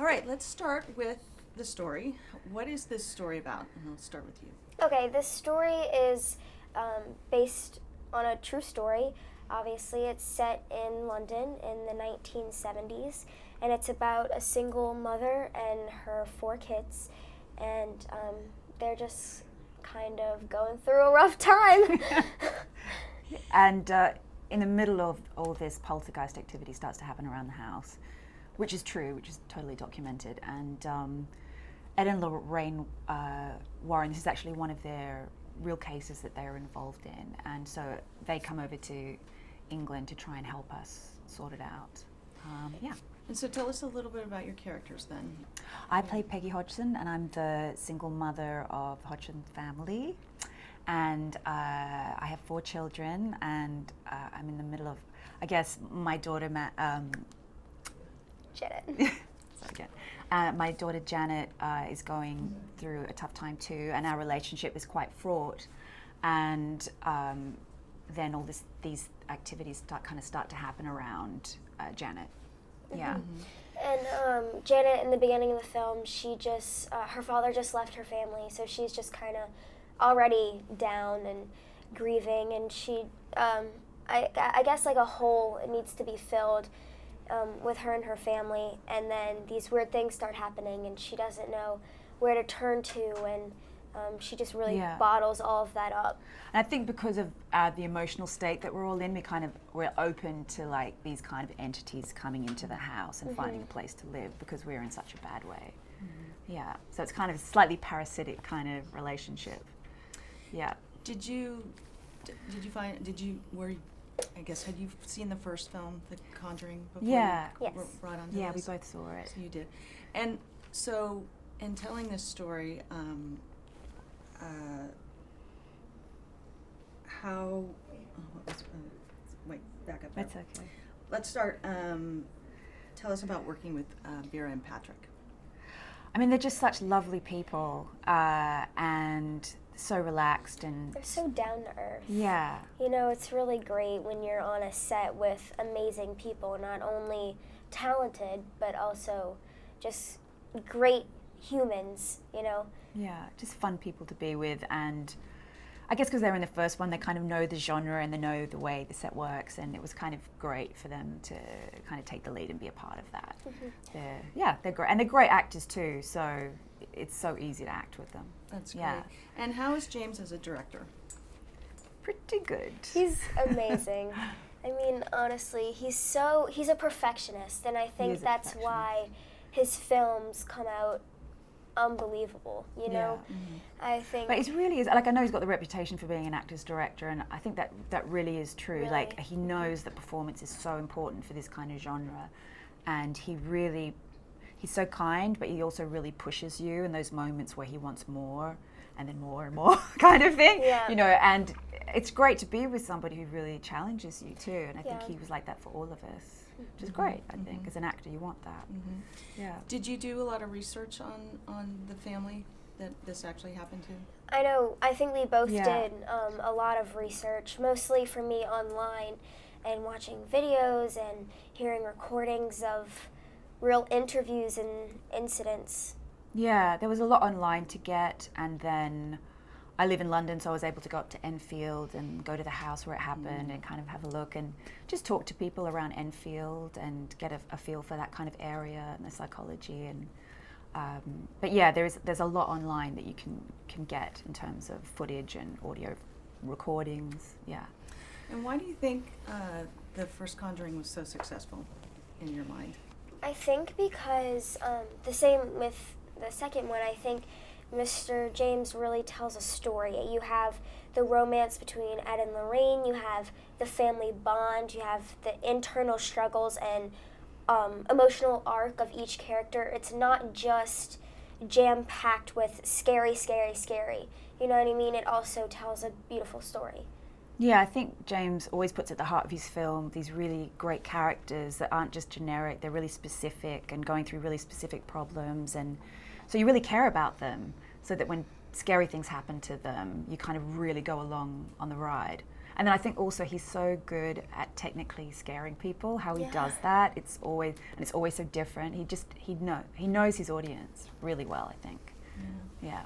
right, let's start with the story. What is this story about? And I'll start with you. Okay, this story is based on a true story. Obviously, it's set in London in the 1970s, and it's about a single mother and her 4 kids, and they're just kind of going through a rough time. And in the middle of all this, poltergeist activity starts to happen around the house, which is true, which is totally documented. And Ed and Lorraine Warren, this is actually one of their real cases that they're involved in. And so they come over to England to try and help us sort it out. Yeah. And so tell us a little bit about your characters then. I play Peggy Hodgson, and I'm the single mother of the Hodgson family. And I have 4 children, and I'm in the middle of, I guess, my daughter, Janet. Sorry, again. My daughter Janet is going through a tough time too, and our relationship is quite fraught. And then all these activities start to happen around Janet. Yeah. Mm-hmm. And Janet, in the beginning of the film, she just her father just left her family, so she's just kind of already down and grieving, and she I guess like a hole needs to be filled with her and her family, and then these weird things start happening, and she doesn't know where to turn to, and she just really bottles all of that up. And I think because of the emotional state that we're all in, we're open to like these kind of entities coming into the house and finding a place to live because we're in such a bad way. Mm-hmm. Yeah, so it's kind of a slightly parasitic kind of relationship. Yeah. Had you seen the first film, The Conjuring, before Yeah. you Yes. were brought onto Yeah, this? we both saw it. So you did. And so in telling this story, back up. That's okay. Let's start. Tell us about working with Vera and Patrick. I mean, they're just such lovely people, and so relaxed, and They're so down to earth. yeah. You know, it's really great when you're on a set with amazing people, not only talented, but also just great humans, you know? Yeah, just fun people to be with, and I guess because they're in the first one, they kind of know the genre and they know the way the set works, and it was kind of great for them to kind of take the lead and be a part of that. Mm-hmm. They're great, and they're great actors too, so it's so easy to act with them. That's great. And how is James as a director? Pretty good. He's amazing. I mean, honestly, he's a perfectionist, and I think that's why his films come out unbelievable, you know? Yeah. Mm-hmm. I think... But it really is, like, I know he's got the reputation for being an actor's director, and I think that really is true. Really? Like, he knows that performance is so important for this kind of genre, and he's so kind, but he also really pushes you in those moments where he wants more, and then more and more kind of thing. Yeah. You know, and it's great to be with somebody who really challenges you too, and I think he was like that for all of us, which is great. I think as an actor you want that. Yeah. Did you do a lot of research on the family that this actually happened to? I know, I think we both did a lot of research, mostly for me online, and watching videos and hearing recordings of real interviews and incidents. Yeah, there was a lot online to get, and then I live in London, so I was able to go up to Enfield and go to the house where it happened and kind of have a look and just talk to people around Enfield and get a feel for that kind of area and the psychology. And but yeah, there's a lot online that you can get in terms of footage and audio recordings. Yeah. And why do you think the first Conjuring was so successful in your mind? I think because the same with the second one, I think Mr. James really tells a story. You have the romance between Ed and Lorraine, you have the family bond, you have the internal struggles and emotional arc of each character. It's not just jam-packed with scary, scary, scary. You know what I mean? It also tells a beautiful story. Yeah, I think James always puts at the heart of his film these really great characters that aren't just generic, they're really specific and going through really specific problems, and so you really care about them, so that when scary things happen to them, you kind of really go along on the ride. And then I think also he's so good at technically scaring people. How he Yeah. does that, it's always so different. He knows his audience really well, I think. Yeah.